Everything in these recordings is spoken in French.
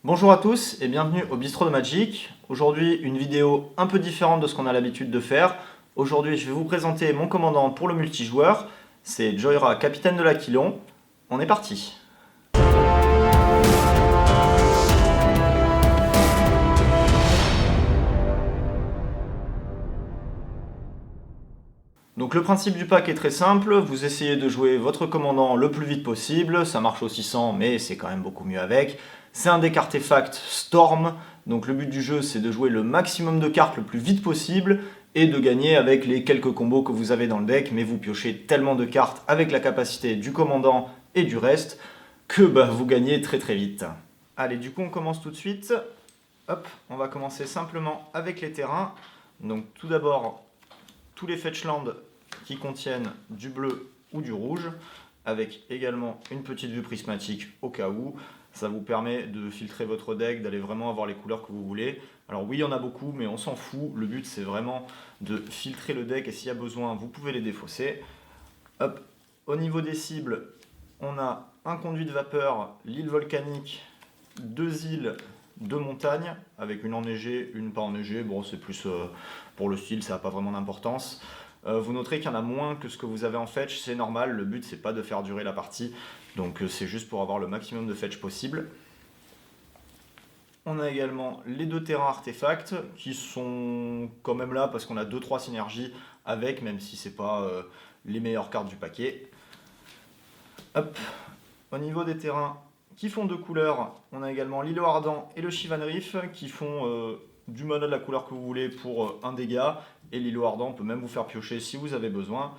Bonjour à tous et bienvenue au Bistrot de Magic. Aujourd'hui, une vidéo un peu différente de ce qu'on a l'habitude de faire. Aujourd'hui, je vais vous présenter mon commandant pour le multijoueur. C'est Joyra, capitaine de l'Aquilon. On est parti. Donc le principe du pack est très simple, vous essayez de jouer votre commandant le plus vite possible, ça marche aussi sans, mais c'est quand même beaucoup mieux avec. C'est un deck artefact Storm, donc le but du jeu c'est de jouer le maximum de cartes le plus vite possible et de gagner avec les quelques combos que vous avez dans le deck, mais vous piochez tellement de cartes avec la capacité du commandant et du reste que vous gagnez très très vite. Allez, du coup on commence tout de suite. Hop, on va commencer simplement avec les terrains. Donc tout d'abord, tous les fetchlands qui contiennent du bleu ou du rouge, avec également une petite vue prismatique au cas où. Ça vous permet de filtrer votre deck, d'aller vraiment avoir les couleurs que vous voulez. Alors oui, il y en a beaucoup, mais on s'en fout. Le but, c'est vraiment de filtrer le deck, et s'il y a besoin, vous pouvez les défausser. Hop. Au niveau des cibles, on a un conduit de vapeur, l'île volcanique, deux îles, deux montagnes, avec une enneigée, une pas enneigée. Bon, c'est plus pour le style, ça n'a pas vraiment d'importance. Vous noterez qu'il y en a moins que ce que vous avez en fetch, c'est normal, le but c'est pas de faire durer la partie, donc c'est juste pour avoir le maximum de fetch possible. On a également les deux terrains artefacts qui sont quand même là parce qu'on a 2-3 synergies avec, même si c'est pas les meilleures cartes du paquet. Hop. Au niveau des terrains qui font deux couleurs, on a également l'îlot ardent et le Chivalrif qui font du mana de la couleur que vous voulez pour un dégât, et l'îlot ardent peut même vous faire piocher si vous avez besoin.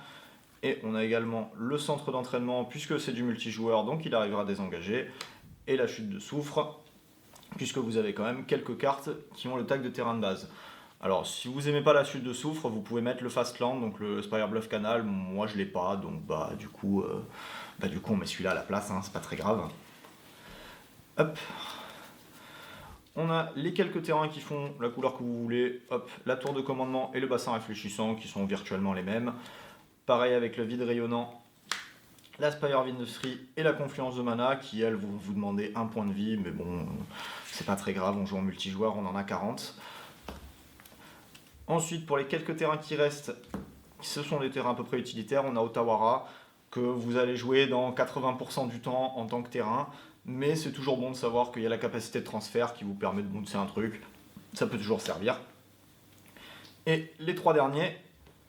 Et on a également le centre d'entraînement puisque c'est du multijoueur, donc il arrivera à désengager, et la chute de soufre puisque vous avez quand même quelques cartes qui ont le tag de terrain de base. Alors si vous aimez pas la chute de soufre, vous pouvez mettre le Fastland, donc le Spire Bluff Canal. Moi je l'ai pas, donc du coup on met celui-là à la place, hein, c'est pas très grave. Hop. On a les quelques terrains qui font la couleur que vous voulez. Hop, la tour de commandement et le bassin réfléchissant qui sont virtuellement les mêmes. Pareil avec le vide rayonnant, la Spire of Industry et la confluence de mana qui, elles, vont vous demander un point de vie, mais bon, c'est pas très grave, on joue en multijoueur, on en a 40. Ensuite, pour les quelques terrains qui restent, ce sont des terrains à peu près utilitaires. On a Otawara, que vous allez jouer dans 80% du temps en tant que terrain, mais c'est toujours bon de savoir qu'il y a la capacité de transfert qui vous permet de bouncer un truc, ça peut toujours servir. Et les trois derniers,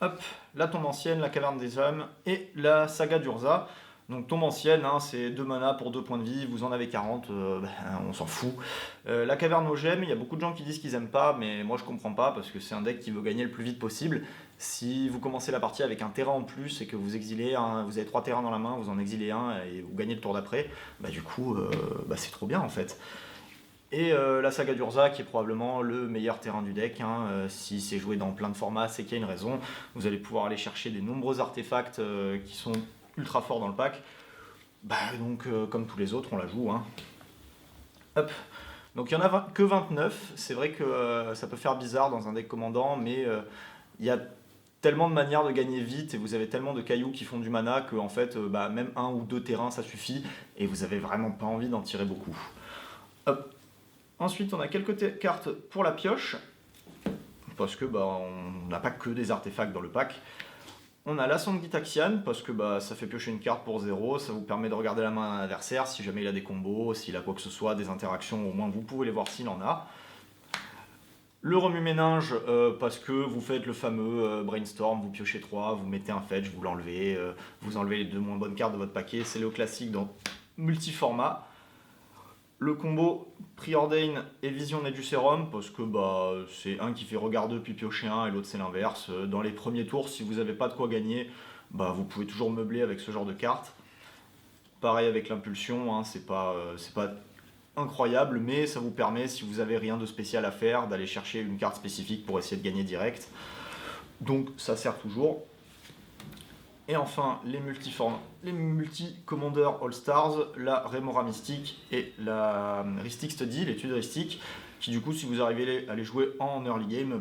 hop, la tombe ancienne, la caverne des hommes et la saga d'Urza. Donc tombe ancienne, hein, c'est 2 mana pour 2 points de vie, vous en avez 40, on s'en fout. La caverne aux gemmes, il y a beaucoup de gens qui disent qu'ils aiment pas, mais moi je comprends pas parce que c'est un deck qui veut gagner le plus vite possible. Si vous commencez la partie avec un terrain en plus et que vous exilez, vous avez 3 terrains dans la main, vous en exilez un et vous gagnez le tour d'après, du coup c'est trop bien en fait. Et la saga d'Urza qui est probablement le meilleur terrain du deck, hein. Si c'est joué dans plein de formats, c'est qu'il y a une raison. Vous allez pouvoir aller chercher des nombreux artefacts qui sont ultra forts dans le pack. Donc comme tous les autres, on la joue, hein. Hop. Donc il n'y en a que 29. C'est vrai que ça peut faire bizarre dans un deck commandant, mais il y a tellement de manières de gagner vite et vous avez tellement de cailloux qui font du mana que en fait, même 1 ou 2 terrains ça suffit et vous avez vraiment pas envie d'en tirer beaucoup. Hop. Ensuite, on a quelques cartes pour la pioche, parce que on n'a pas que des artefacts dans le pack. On a la sonde Gitaxian, parce que ça fait piocher une carte pour 0, ça vous permet de regarder la main d'un adversaire, si jamais il a des combos, s'il a quoi que ce soit, des interactions, au moins vous pouvez les voir s'il en a. Le remue-ménage, parce que vous faites le fameux brainstorm, vous piochez 3, vous mettez un fetch, vous l'enlevez, vous enlevez les 2 moins bonnes cartes de votre paquet, c'est le classique dans multiformat. Le combo Preordain et Vision Neduserum, parce que c'est un qui fait regard 2 puis piocher 1 et l'autre c'est l'inverse. Dans les premiers tours, si vous n'avez pas de quoi gagner, vous pouvez toujours meubler avec ce genre de carte. Pareil avec l'impulsion, hein, c'est pas incroyable, mais ça vous permet, si vous avez rien de spécial à faire, d'aller chercher une carte spécifique pour essayer de gagner direct. Donc ça sert toujours. Et enfin, les multi-commandeurs All-Stars, la Remora Mystique et la Rhystic Study, l'étude Rhystic, qui du coup, si vous arrivez à les jouer en early game,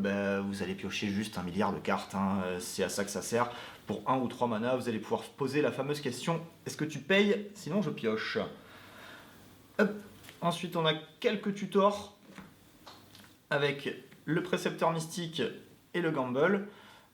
vous allez piocher juste 1 milliard de cartes, hein. C'est à ça que ça sert. Pour 1 ou 3 mana, vous allez pouvoir poser la fameuse question « Est-ce que tu payes? Sinon je pioche ». Hop. Ensuite, on a quelques tutors avec le précepteur mystique et le gamble.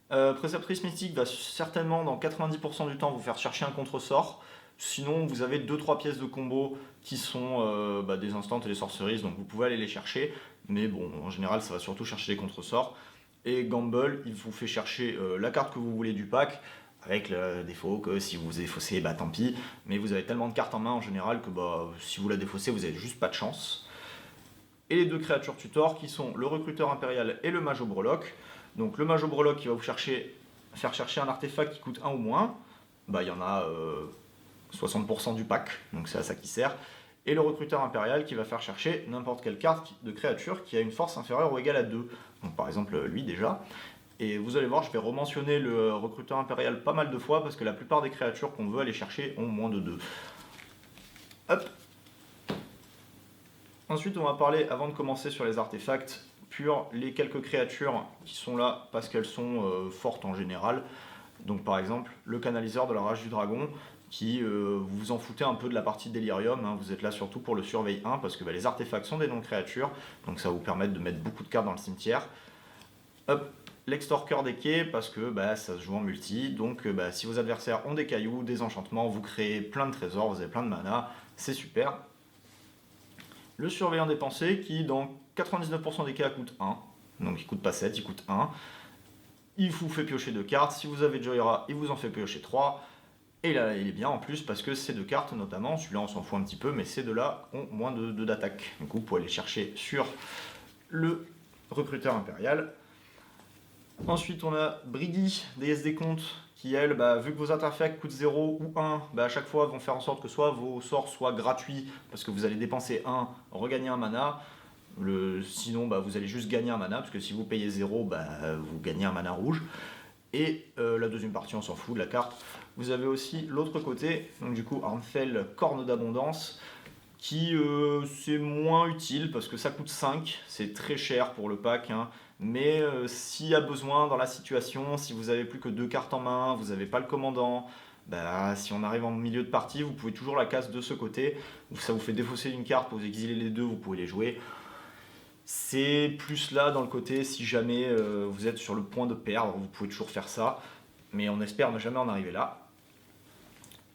Préceptrice mystique va certainement dans 90% du temps vous faire chercher un contre-sort. Sinon, vous avez 2-3 pièces de combo qui sont des instants et des sorceries, donc vous pouvez aller les chercher. Mais bon, en général, ça va surtout chercher des contre-sorts. Et gamble, il vous fait chercher la carte que vous voulez du pack, avec le défaut que si vous défaussez, tant pis. Mais vous avez tellement de cartes en main en général que si vous la défaussez, vous n'avez juste pas de chance. Et les 2 créatures tutors qui sont le recruteur impérial et le mage au breloque. Donc le mage au breloque qui va vous faire chercher un artefact qui coûte 1 ou moins. Il y en a 60% du pack, donc c'est à ça qui sert. Et le recruteur impérial qui va faire chercher n'importe quelle carte de créature qui a une force inférieure ou égale à 2. Donc par exemple lui déjà. Et vous allez voir, je vais rementionner le recruteur impérial pas mal de fois parce que la plupart des créatures qu'on veut aller chercher ont moins de 2. Hop. Ensuite, on va parler, avant de commencer sur les artefacts purs, les quelques créatures qui sont là parce qu'elles sont fortes en général. Donc par exemple, le canaliseur de la rage du dragon, qui vous en foutez un peu de la partie Delirium, hein. Vous êtes là surtout pour le surveil 1 parce que les artefacts sont des non-créatures, donc ça va vous permettre de mettre beaucoup de cartes dans le cimetière. Hop. L'extorqueur des quais parce que ça se joue en multi, donc si vos adversaires ont des cailloux, des enchantements, vous créez plein de trésors, vous avez plein de mana, c'est super. Le surveillant des pensées qui dans 99% des cas coûte 1, donc il coûte pas 7, il coûte 1. Il vous fait piocher 2 cartes, si vous avez Jhoira, il vous en fait piocher 3. Et là il est bien en plus parce que ces 2 cartes notamment, celui-là on s'en fout un petit peu, mais ces 2-là ont moins de 2 d'attaque. Du coup vous pouvez les chercher sur le recruteur impérial. Ensuite, on a Briggy, déesse des comptes, qui elle, vu que vos artefacts coûtent 0 ou 1, à chaque fois vont faire en sorte que soit vos sorts soient gratuits, parce que vous allez dépenser 1, regagner un mana, sinon vous allez juste gagner un mana, parce que si vous payez 0, vous gagnez un mana rouge. Et la deuxième partie, on s'en fout de la carte. Vous avez aussi l'autre côté, donc du coup Armfell, corne d'abondance, qui c'est moins utile, parce que ça coûte 5, c'est très cher pour le pack, hein. Mais s'il y a besoin dans la situation, si vous avez plus que 2 cartes en main, vous n'avez pas le commandant, si on arrive en milieu de partie, vous pouvez toujours la casse de ce côté. Ça vous fait défausser une carte, vous exilez les 2, vous pouvez les jouer. C'est plus là dans le côté, si jamais vous êtes sur le point de perdre, vous pouvez toujours faire ça. Mais on espère ne jamais en arriver là.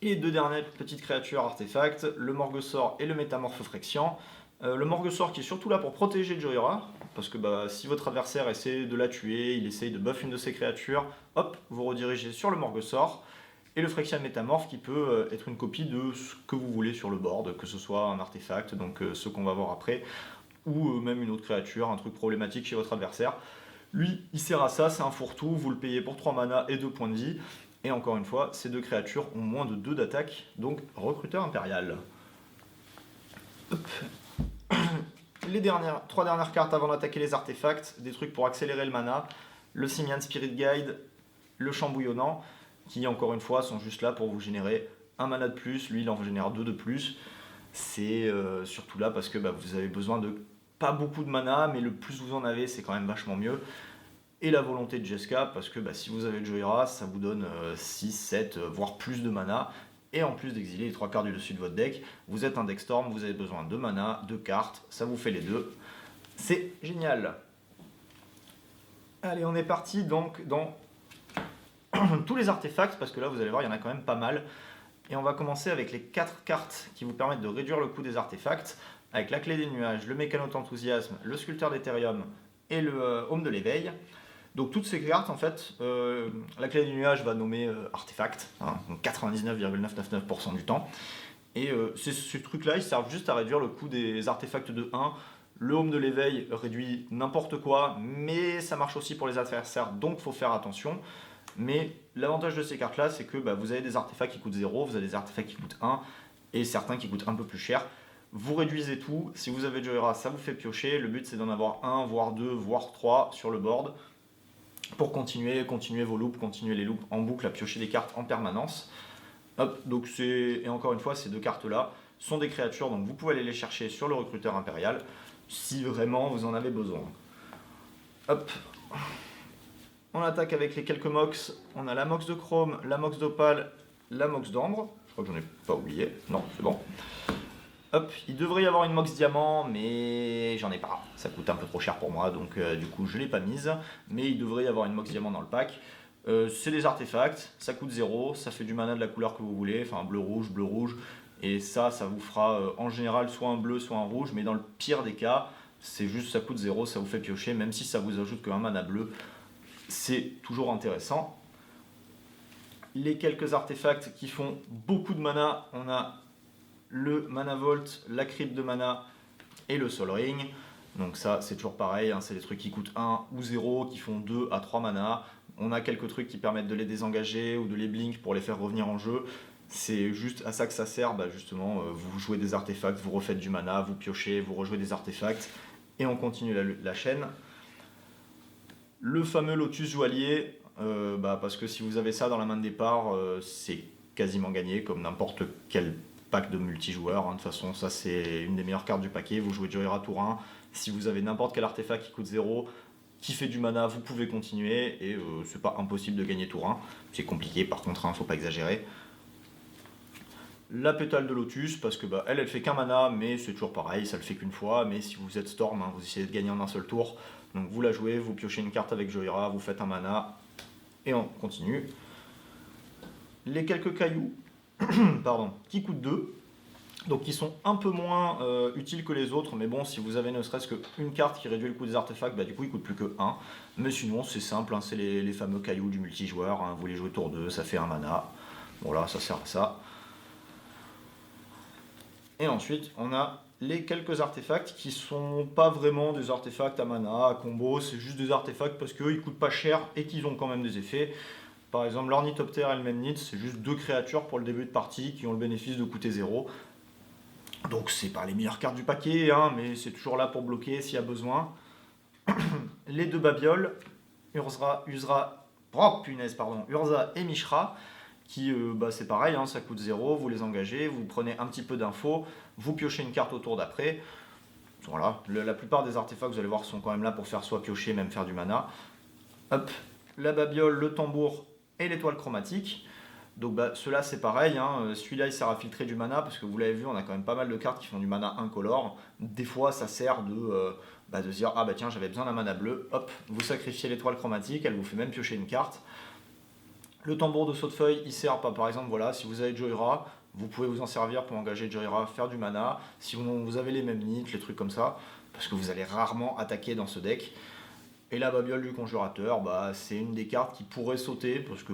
Et 2 dernières petites créatures artefacts, le Morguesaur et le Métamorphe Phyrexian. Le Morguesaur qui est surtout là pour protéger Jhoira, parce que si votre adversaire essaie de la tuer, il essaye de buff une de ses créatures, hop, vous redirigez sur le Morguesaur. Et le Phyrexian Métamorphe qui peut être une copie de ce que vous voulez sur le board, que ce soit un artefact, donc ce qu'on va voir après, ou même une autre créature, un truc problématique chez votre adversaire. Lui, il sert à ça, c'est un fourre-tout, vous le payez pour 3 mana et 2 points de vie. Et encore une fois, ces 2 créatures ont moins de 2 d'attaque, donc recruteur impérial. Hop. Les 3 dernières cartes avant d'attaquer les artefacts, des trucs pour accélérer le mana, le Simian Spirit Guide, le Champ Bouillonnant, qui encore une fois sont juste là pour vous générer un mana de plus, lui il en génère 2 de plus. C'est surtout là parce que vous avez besoin de pas beaucoup de mana, mais le plus vous en avez, c'est quand même vachement mieux. Et la volonté de Jeska, parce que si vous avez Jhoira, ça vous donne 6, 7, voire plus de mana. Et en plus d'exiler les 3 cartes du dessus de votre deck, vous êtes un deck Storm, vous avez besoin de mana, de cartes, ça vous fait les 2. C'est génial. Allez, on est parti donc dans tous les artefacts, parce que là vous allez voir, il y en a quand même pas mal. Et on va commencer avec les 4 cartes qui vous permettent de réduire le coût des artefacts, avec la clé des nuages, le mécano d'enthousiasme, le sculpteur d'éthérium et le Home de l'éveil. Donc toutes ces cartes, en fait, la clé des nuages va nommer artefact, hein, 99,999% du temps. Et ces trucs-là, ils servent juste à réduire le coût des artefacts de 1. Le Home de l'éveil réduit n'importe quoi, mais ça marche aussi pour les adversaires, donc il faut faire attention. Mais l'avantage de ces cartes-là, c'est que vous avez des artefacts qui coûtent 0, vous avez des artefacts qui coûtent 1, et certains qui coûtent un peu plus cher. Vous réduisez tout, si vous avez Jhoira, ça vous fait piocher. Le but, c'est d'en avoir 1, voire 2, voire 3 sur le board, pour continuer vos loops, continuer les loops en boucle à piocher des cartes en permanence. Hop, donc et encore une fois, ces 2 cartes-là sont des créatures, donc vous pouvez aller les chercher sur le recruteur impérial, si vraiment vous en avez besoin. Hop, on attaque avec les quelques mox. On a la mox de chrome, la mox d'opale, la mox d'ambre. Je crois que j'en ai pas oublié. Non, c'est bon. Hop, il devrait y avoir une Mox Diamant, mais j'en ai pas. Ça coûte un peu trop cher pour moi, donc du coup je l'ai pas mise. Mais il devrait y avoir une Mox Diamant dans le pack. C'est des artefacts, ça coûte 0, ça fait du mana de la couleur que vous voulez, enfin bleu rouge. Et ça vous fera en général soit un bleu, soit un rouge, mais dans le pire des cas, c'est juste ça coûte 0, ça vous fait piocher, même si ça vous ajoute qu'un mana bleu, c'est toujours intéressant. Les quelques artefacts qui font beaucoup de mana, on a le Mana Vault, la crypte de mana et le Sol Ring. Donc ça c'est toujours pareil, hein, c'est des trucs qui coûtent 1 ou 0, qui font 2 à 3 mana. On a quelques trucs qui permettent de les désengager ou de les blink pour les faire revenir en jeu. C'est juste à ça que ça sert, justement, vous jouez des artefacts, vous refaites du mana, vous piochez, vous rejouez des artefacts, et on continue la chaîne. Le fameux Lotus Joaillier, parce que si vous avez ça dans la main de départ, c'est quasiment gagné, comme n'importe quel pack de multijoueurs. De toute façon, ça c'est une des meilleures cartes du paquet, vous jouez Joyra tour 1, si vous avez n'importe quel artefact qui coûte 0, qui fait du mana, vous pouvez continuer, et c'est pas impossible de gagner tour 1. C'est compliqué par contre, faut pas exagérer. La pétale de Lotus, parce que elle fait qu'un mana, mais c'est toujours pareil, ça le fait qu'une fois, mais si vous êtes Storm, vous essayez de gagner en un seul tour, donc vous la jouez, vous piochez une carte avec Joyra, vous faites un mana, et on continue. Les quelques cailloux, pardon, qui coûtent 2, donc qui sont un peu moins utiles que les autres, mais bon, si vous avez ne serait-ce qu'une carte qui réduit le coût des artefacts, du coup il coûte plus que 1, mais sinon c'est simple, c'est les fameux cailloux du multijoueur, vous les jouez tour 2, ça fait un mana, voilà, ça sert à ça. Et ensuite, on a les quelques artefacts qui sont pas vraiment des artefacts à mana, à combo, c'est juste des artefacts parce qu'ils coûtent pas cher et qu'ils ont quand même des effets. Par exemple, l'Ornithoptère et le Memnith, c'est juste 2 créatures pour le début de partie qui ont le bénéfice de coûter 0. Donc c'est pas les meilleures cartes du paquet, mais c'est toujours là pour bloquer s'il y a besoin. Les 2 babioles, Urza et Mishra, qui c'est pareil, c'est coûte 0, vous les engagez, vous prenez un petit peu d'infos, vous piochez une carte au tour d'après. Voilà, la plupart des artefacts, vous allez voir, sont quand même là pour faire soit piocher, même faire du mana. Hop, la babiole, le tambour et l'étoile chromatique. Donc ceux-là c'est pareil, celui-là il sert à filtrer du mana, parce que vous l'avez vu, on a quand même pas mal de cartes qui font du mana incolore. Des fois ça sert de se dire, tiens j'avais besoin d'un mana bleu, hop, vous sacrifiez l'étoile chromatique, elle vous fait même piocher une carte. Le tambour de sautefeuille, il sert par exemple, voilà, si vous avez Joyra, vous pouvez vous en servir pour engager Joyra, faire du mana. Si vous avez les Memnith, les trucs comme ça, parce que vous allez rarement attaquer dans ce deck. Et la babiole du conjurateur, c'est une des cartes qui pourrait sauter, parce que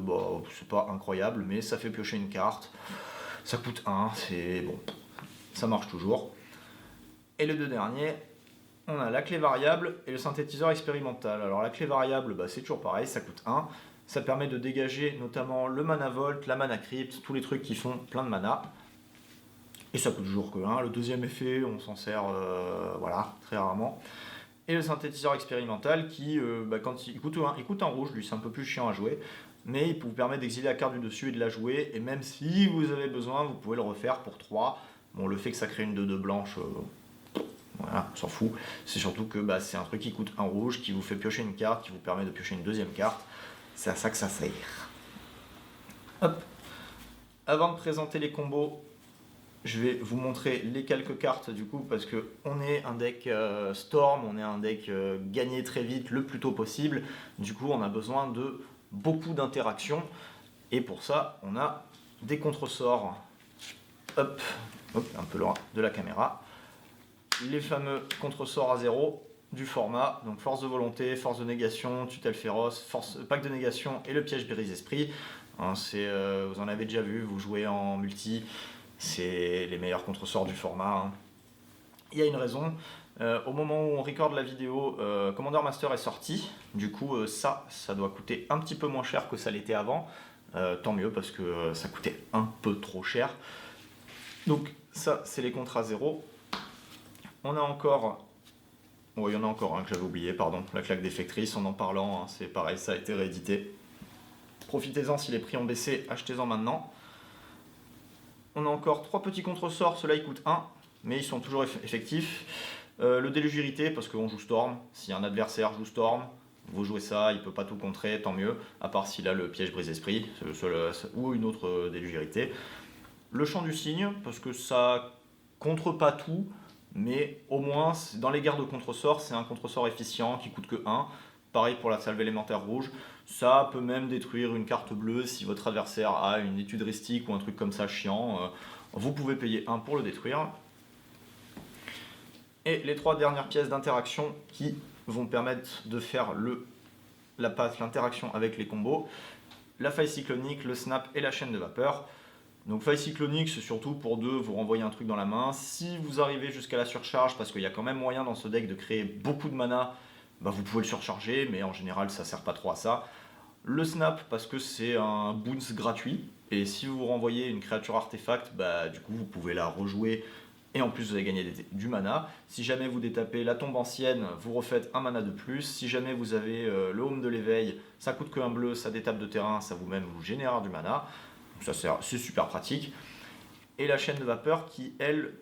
c'est pas incroyable, mais ça fait piocher une carte. Ça coûte 1, c'est bon, ça marche toujours. Et les 2 derniers, on a la clé variable et le synthétiseur expérimental. Alors la clé variable, c'est toujours pareil, ça coûte 1. Ça permet de dégager notamment le mana Vault, la mana crypt, tous les trucs qui font plein de mana. Et ça coûte toujours que 1. Le deuxième effet, on s'en sert très rarement. Et le synthétiseur expérimental qui, quand il coûte un rouge, lui c'est un peu plus chiant à jouer, mais il vous permet d'exiler la carte du dessus et de la jouer, et même si vous avez besoin, vous pouvez le refaire pour 3. Bon, le fait que ça crée une 2-2 blanche, voilà, on s'en fout. C'est surtout que c'est un truc qui coûte un rouge, qui vous fait piocher une carte, qui vous permet de piocher une deuxième carte. C'est à ça que ça sert. Hop. Avant de présenter les combos, je vais vous montrer les quelques cartes du coup, parce que on est un deck Storm, on est un deck gagné très vite, le plus tôt possible. Du coup, on a besoin de beaucoup d'interactions. Et pour ça, on a des contresorts. Hop, un peu loin de la caméra. Les fameux contresorts à 0 du format, donc force de volonté, force de négation, tutelle féroce, pack de négation et le piège brise-esprit. Vous en avez déjà vu, vous jouez en multi, c'est les meilleurs contresorts du format. Il y a une raison, au moment où on recorde la vidéo, Commander Master est sorti, du coup ça doit coûter un petit peu moins cher que ça l'était avant, tant mieux parce que ça coûtait un peu trop cher. Donc ça c'est les contrats 0. On a encore... il y en a encore un que j'avais oublié, pardon. La claque défectrice, en parlant, c'est pareil, ça a été réédité. Profitez-en si les prix ont baissé, achetez-en maintenant. On a encore 3 petits contresorts, ceux-là ils coûtent 1, mais ils sont toujours effectifs. Le déluge irrité, parce qu'on joue Storm. Si un adversaire joue Storm, vous jouez ça, il ne peut pas tout contrer, tant mieux. À part s'il a le piège brise-esprit, ou une autre déluge irrité. Le chant du cygne, parce que ça contre pas tout, mais au moins dans les guerres de contre-sort, c'est un contre-sort efficient qui coûte que 1. Pareil pour la salve élémentaire rouge, ça peut même détruire une carte bleue si votre adversaire a une étude ristique ou un truc comme ça chiant. Vous pouvez payer 1 pour le détruire. Et les 3 dernières pièces d'interaction qui vont permettre de faire l'interaction avec les combos, la faille cyclonique, le snap et la chaîne de vapeur. Donc faille cyclonique, c'est surtout pour vous renvoyer un truc dans la main. Si vous arrivez jusqu'à la surcharge, parce qu'il y a quand même moyen dans ce deck de créer beaucoup de mana, vous pouvez le surcharger, mais en général ça sert pas trop à ça. Le snap, parce que c'est un bounce gratuit, et si vous renvoyez une créature artefact, du coup vous pouvez la rejouer, et en plus vous allez gagner du mana. Si jamais vous détapez la tombe ancienne, vous refaites un mana de plus. Si jamais vous avez le home de l'éveil, ça coûte que 1 bleu, ça détape de terrain, ça vous génère du mana. Donc ça c'est super pratique. Et la chaîne de vapeur qui, elle,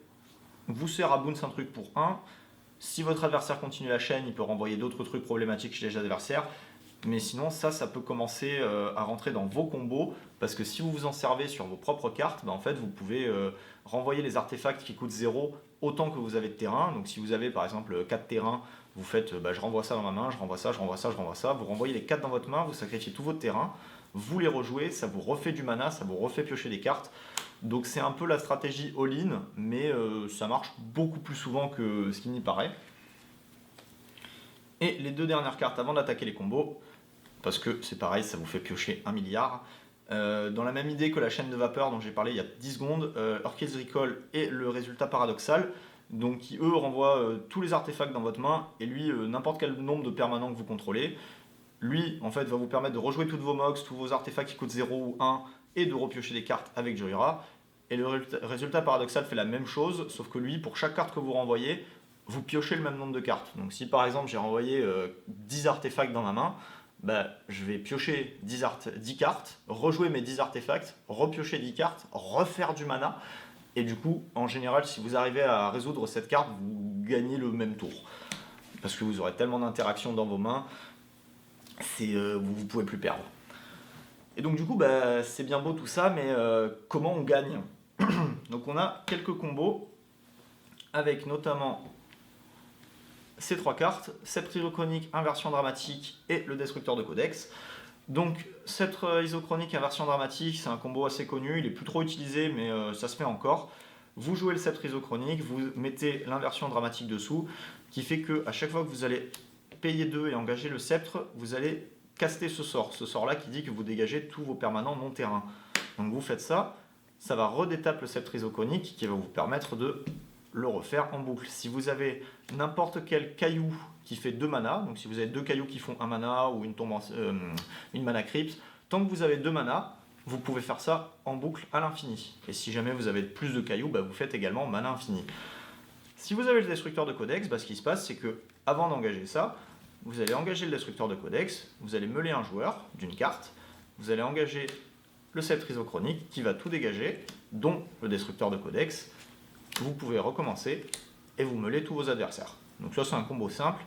vous sert à bounce un truc pour 1. Si votre adversaire continue la chaîne, il peut renvoyer d'autres trucs problématiques chez les adversaires. Mais sinon, ça peut commencer à rentrer dans vos combos, parce que si vous vous en servez sur vos propres cartes, en fait, vous pouvez renvoyer les artefacts qui coûtent 0 autant que vous avez de terrain. Donc si vous avez par exemple 4 terrains, vous faites je renvoie ça dans ma main, je renvoie ça, je renvoie ça, je renvoie ça. Vous renvoyez les 4 dans votre main, vous sacrifiez tout votre terrain, vous les rejouez, ça vous refait du mana, ça vous refait piocher des cartes. Donc c'est un peu la stratégie all-in, mais ça marche beaucoup plus souvent que ce qu'il n'y paraît. Et les 2 dernières cartes avant d'attaquer les combos, parce que c'est pareil, ça vous fait piocher 1 milliard. Dans la même idée que la chaîne de vapeur dont j'ai parlé il y a 10 secondes, Orchid's Recall et le résultat paradoxal, donc qui eux renvoient tous les artefacts dans votre main, et lui n'importe quel nombre de permanents que vous contrôlez. Lui en fait va vous permettre de rejouer toutes vos mox, tous vos artefacts qui coûtent 0 ou 1, et de repiocher des cartes avec Jurira. Et le résultat paradoxal fait la même chose, sauf que lui, pour chaque carte que vous renvoyez, vous piochez le même nombre de cartes. Donc si par exemple j'ai renvoyé 10 artefacts dans ma main, je vais piocher 10 cartes, rejouer mes 10 artefacts, repiocher 10 cartes, refaire du mana. Et du coup, en général, si vous arrivez à résoudre cette carte, vous gagnez le même tour. Parce que vous aurez tellement d'interactions dans vos mains, vous ne pouvez plus perdre. Et donc du coup, c'est bien beau tout ça, mais comment on gagne? Donc on a quelques combos, avec notamment ces 3 cartes, Sceptre isochronique, inversion dramatique et le destructeur de codex. Donc Sceptre isochronique, inversion dramatique, c'est un combo assez connu, il est plus trop utilisé mais ça se fait encore. Vous jouez le Sceptre isochronique, vous mettez l'inversion dramatique dessous, qui fait que à chaque fois que vous allez payer 2 et engager le sceptre, vous allez caster ce sort là qui dit que vous dégagez tous vos permanents non terrain. Donc vous faites ça, ça va redétaper le Sceptre isochronique qui va vous permettre de le refaire en boucle. Si vous avez n'importe quel caillou qui fait 2 mana, donc si vous avez 2 cailloux qui font 1 mana ou une mana crypt, tant que vous avez 2 mana, vous pouvez faire ça en boucle à l'infini. Et si jamais vous avez plus de cailloux, vous faites également mana infini. Si vous avez le destructeur de codex, ce qui se passe, c'est que avant d'engager ça, vous allez engager le destructeur de codex, vous allez meuler un joueur d'une carte, vous allez engager le sceptre isochronique qui va tout dégager, dont le destructeur de codex. Vous pouvez recommencer et vous meulez tous vos adversaires. Donc ça c'est un combo simple.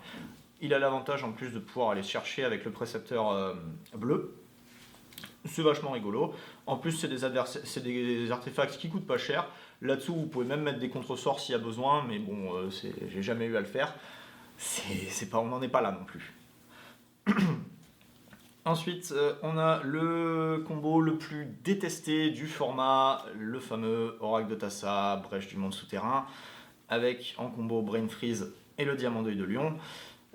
Il a l'avantage en plus de pouvoir aller chercher avec le précepteur bleu. C'est vachement rigolo. En plus c'est des artefacts qui coûtent pas cher. Là-dessous vous pouvez même mettre des contre-sorts s'il y a besoin, mais bon, j'ai jamais eu à le faire. On n'en est pas là non plus. Ensuite, on a le combo le plus détesté du format, le fameux Oracle de Tassa, Brèche du monde souterrain, avec en combo Brain Freeze et le Diamant d'œil de lion.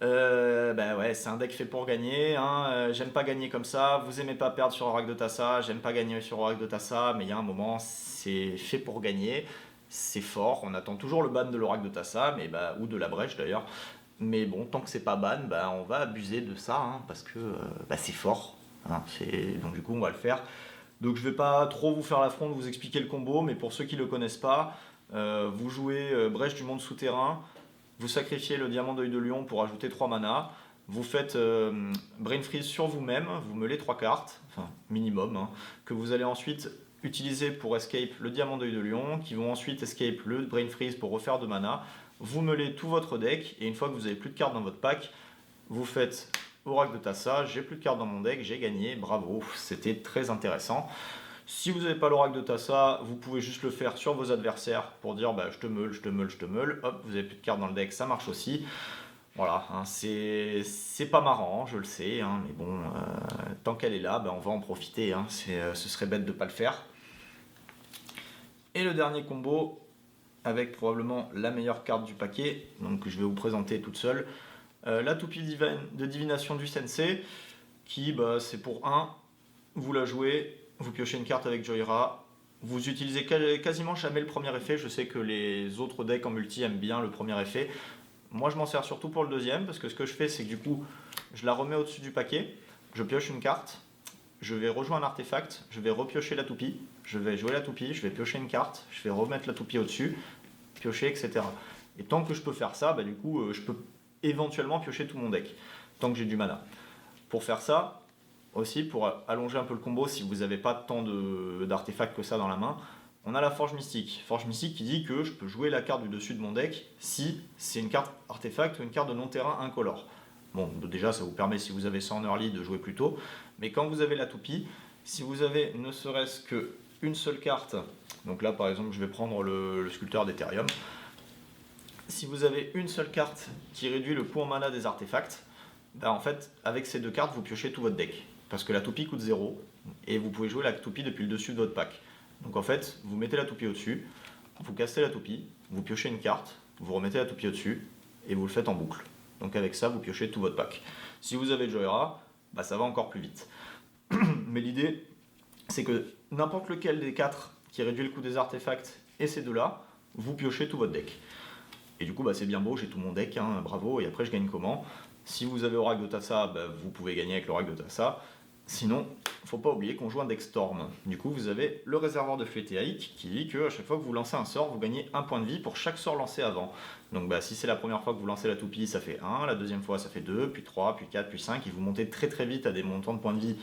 C'est un deck fait pour gagner, hein. J'aime pas gagner comme ça, vous aimez pas perdre sur Oracle de Tassa, j'aime pas gagner sur Oracle de Tassa, mais il y a un moment, c'est fait pour gagner, c'est fort, on attend toujours le ban de l'Oracle de Tassa, ou de la Brèche d'ailleurs. Mais bon, tant que c'est pas ban, on va abuser de ça, hein, parce que c'est fort. Hein, donc du coup, on va le faire. Donc je vais pas trop vous faire l'affront de vous expliquer le combo, mais pour ceux qui le connaissent pas, vous jouez Brèche du monde souterrain, vous sacrifiez le Diamant d'œil de lion pour ajouter 3 mana, vous faites Brain Freeze sur vous-même, vous meulez 3 cartes, enfin minimum, hein, que vous allez ensuite utiliser pour escape le Diamant d'œil de lion, qui vont ensuite escape le Brain Freeze pour refaire 2 mana. Vous meulez tout votre deck, et une fois que vous avez plus de cartes dans votre pack, vous faites Oracle de Tassa, j'ai plus de cartes dans mon deck, j'ai gagné, bravo, c'était très intéressant. Si vous n'avez pas l'oracle de Tassa, vous pouvez juste le faire sur vos adversaires pour dire bah, je te meule, je te meule, je te meule. Hop, vous avez plus de cartes dans le deck, ça marche aussi. Voilà, hein, c'est pas marrant, je le sais, hein, mais bon, tant qu'elle est là, bah, on va en profiter. Hein, ce serait bête de ne pas le faire. Et le dernier combo, avec probablement la meilleure carte du paquet, donc que je vais vous présenter toute seule, la toupie de divination du sensei, qui bah, c'est pour 1, vous la jouez, vous piochez une carte avec Joyra, vous utilisez quasiment jamais le premier effet, je sais que les autres decks en multi aiment bien le premier effet, moi je m'en sers surtout pour le deuxième, parce que ce que je fais c'est que du coup, je la remets au-dessus du paquet, je pioche une carte, je vais rejouer un artefact, je vais repiocher la toupie, je vais jouer la toupie, je vais piocher une carte, je vais remettre la toupie au-dessus, piocher, etc. Et tant que je peux faire ça, bah, du coup, je peux éventuellement piocher tout mon deck, tant que j'ai du mana. Pour faire ça, aussi, pour allonger un peu le combo, si vous n'avez pas tant d'artefacts que ça dans la main, on a la Forge Mystique. Forge Mystique qui dit que je peux jouer la carte du dessus de mon deck si c'est une carte artefact ou une carte de non-terrain incolore. Bon, déjà, ça vous permet, si vous avez ça en early, de jouer plus tôt. Mais quand vous avez la toupie, si vous avez ne serait-ce qu'une seule carte, donc là, par exemple, je vais prendre le sculpteur d'Ethereum. Si vous avez une seule carte qui réduit le coût en mana des artefacts, ben en fait, avec ces deux cartes, vous piochez tout votre deck. Parce que la toupie coûte 0, et vous pouvez jouer la toupie depuis le dessus de votre pack. Donc en fait, vous mettez la toupie au-dessus, vous cassez la toupie, vous piochez une carte, vous remettez la toupie au-dessus, et vous le faites en boucle. Donc avec ça, vous piochez tout votre pack. Si vous avez Joyra, bah ça va encore plus vite. Mais l'idée, c'est que n'importe lequel des 4 qui réduit le coût des artefacts et ces deux-là, vous piochez tout votre deck. Et du coup, bah, c'est bien beau, j'ai tout mon deck, hein, bravo, et après je gagne comment? Si vous avez Oracle de Tassa, bah, vous pouvez gagner avec l'Oracle de Tassa. Sinon, faut pas oublier qu'on joue un deck Storm. Du coup, vous avez le réservoir de fluétéaïque qui dit que à chaque fois que vous lancez un sort, vous gagnez un point de vie pour chaque sort lancé avant. Donc bah, si c'est la première fois que vous lancez la toupie, ça fait 1, la deuxième fois ça fait 2, puis 3, puis 4, puis 5, et vous montez très très vite à des montants de points de vie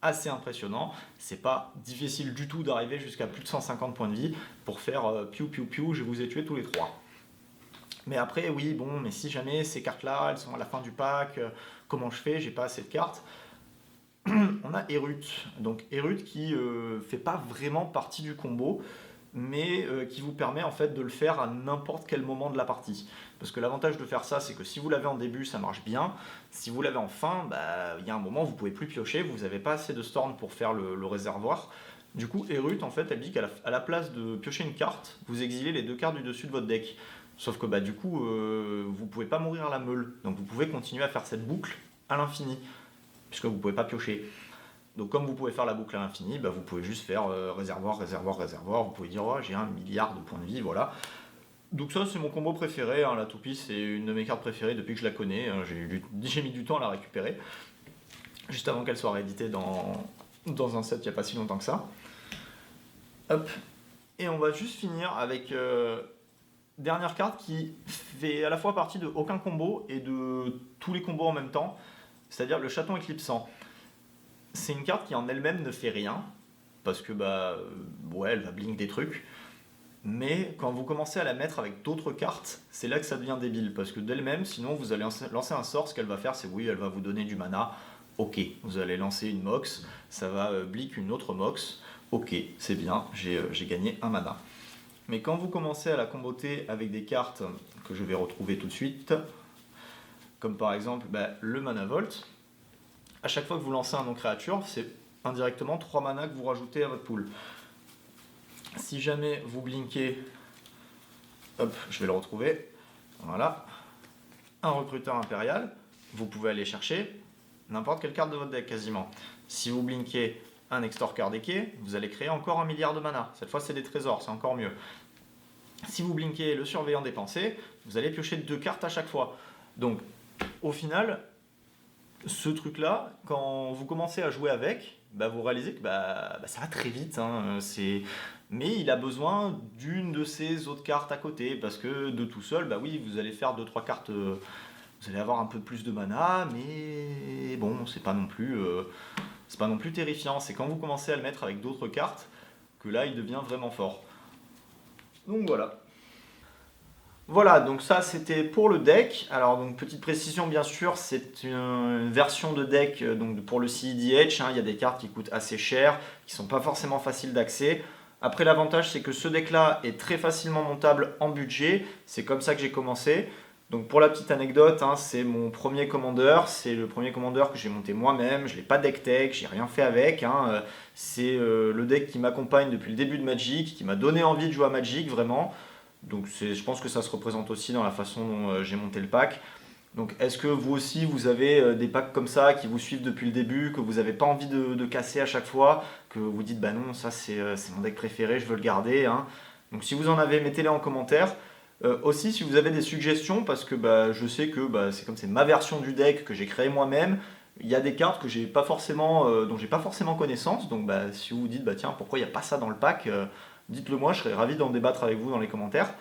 assez impressionnants. C'est pas difficile du tout d'arriver jusqu'à plus de 150 points de vie pour faire piou piou piou, je vous ai tué tous les 3. Mais après, oui, bon, mais si jamais ces cartes-là, elles sont à la fin du pack, comment je fais? J'ai pas assez de cartes. On a Erut. Donc Erut qui fait pas vraiment partie du combo, mais qui vous permet en fait de le faire à n'importe quel moment de la partie. Parce que l'avantage de faire ça, c'est que si vous l'avez en début, ça marche bien. Si vous l'avez en fin, bah, il y a un moment, vous pouvez plus piocher, vous n'avez pas assez de storm pour faire le réservoir. Du coup, Erut, en fait, elle dit qu'à la place de piocher une carte, vous exilez les 2 cartes du dessus de votre deck. Sauf que bah, du coup, vous pouvez pas mourir à la meule. Donc vous pouvez continuer à faire cette boucle à l'infini, puisque vous pouvez pas piocher. Donc comme vous pouvez faire la boucle à l'infini, bah, vous pouvez juste faire réservoir, réservoir, réservoir. Vous pouvez dire oh, j'ai 1 milliard de points de vie, voilà. Donc ça c'est mon combo préféré, hein. La toupie c'est une de mes cartes préférées depuis que je la connais, hein. J'ai mis du temps à la récupérer, juste avant qu'elle soit rééditée dans un set il n'y a pas si longtemps que ça. Hop. Et on va juste finir avec dernière carte qui fait à la fois partie de aucun combo et de tous les combos en même temps, c'est-à-dire le chaton éclipsant. C'est une carte qui en elle-même ne fait rien, parce que bah ouais, elle va blink des trucs, mais quand vous commencez à la mettre avec d'autres cartes, c'est là que ça devient débile, parce que d'elle-même, sinon vous allez lancer un sort, ce qu'elle va faire c'est oui, elle va vous donner du mana, ok, vous allez lancer une mox, ça va blink une autre mox, ok, c'est bien, j'ai gagné un mana. Mais quand vous commencez à la comboter avec des cartes que je vais retrouver tout de suite, comme par exemple bah, le Mana Volt, à chaque fois que vous lancez un non-créature, c'est indirectement 3 mana que vous rajoutez à votre pool. Si jamais vous blinkez, hop, je vais le retrouver, voilà, un recruteur impérial, vous pouvez aller chercher n'importe quelle carte de votre deck quasiment. Si vous blinkez un extorqueur decké, vous allez créer encore 1 milliard de mana. Cette fois c'est des trésors, c'est encore mieux. Si vous blinkez le surveillant des pensées, vous allez piocher 2 cartes à chaque fois. Donc au final, ce truc-là, quand vous commencez à jouer avec, bah, vous réalisez que bah, ça va très vite. Hein, mais il a besoin d'une de ces autres cartes à côté, parce que de tout seul, bah oui, vous allez faire 2-3 cartes, vous allez avoir un peu plus de mana, mais bon, c'est pas non plus terrifiant. C'est quand vous commencez à le mettre avec d'autres cartes que là, il devient vraiment fort. Donc voilà. Voilà, donc ça c'était pour le deck. Alors donc petite précision bien sûr, c'est une version de deck donc pour le CEDH, hein. Il y a des cartes qui coûtent assez cher, qui sont pas forcément faciles d'accès. Après l'avantage c'est que ce deck-là est très facilement montable en budget. C'est comme ça que j'ai commencé. Donc pour la petite anecdote, hein, c'est mon premier commander, c'est le premier commander que j'ai monté moi-même. Je l'ai pas deck tech, j'ai rien fait avec, hein. C'est le deck qui m'accompagne depuis le début de Magic, qui m'a donné envie de jouer à Magic vraiment. Donc je pense que ça se représente aussi dans la façon dont j'ai monté le pack. Donc est-ce que vous aussi vous avez des packs comme ça qui vous suivent depuis le début, que vous n'avez pas envie de casser à chaque fois, que vous dites bah non ça c'est mon deck préféré, je veux le garder, hein. Donc si vous en avez, mettez-les en commentaire. Aussi si vous avez des suggestions, parce que bah, je sais que bah, c'est comme c'est ma version du deck que j'ai créé moi-même, il y a des cartes que j'ai pas forcément, dont j'ai pas forcément connaissance. Donc bah, si vous vous dites bah tiens pourquoi il n'y a pas ça dans le pack, dites-le moi, je serais ravi d'en débattre avec vous dans les commentaires.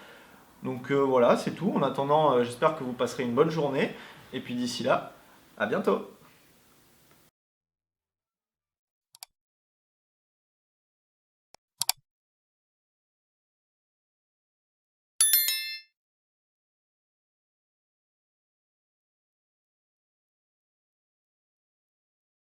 Donc voilà, c'est tout. En attendant, j'espère que vous passerez une bonne journée. Et puis d'ici là, à bientôt.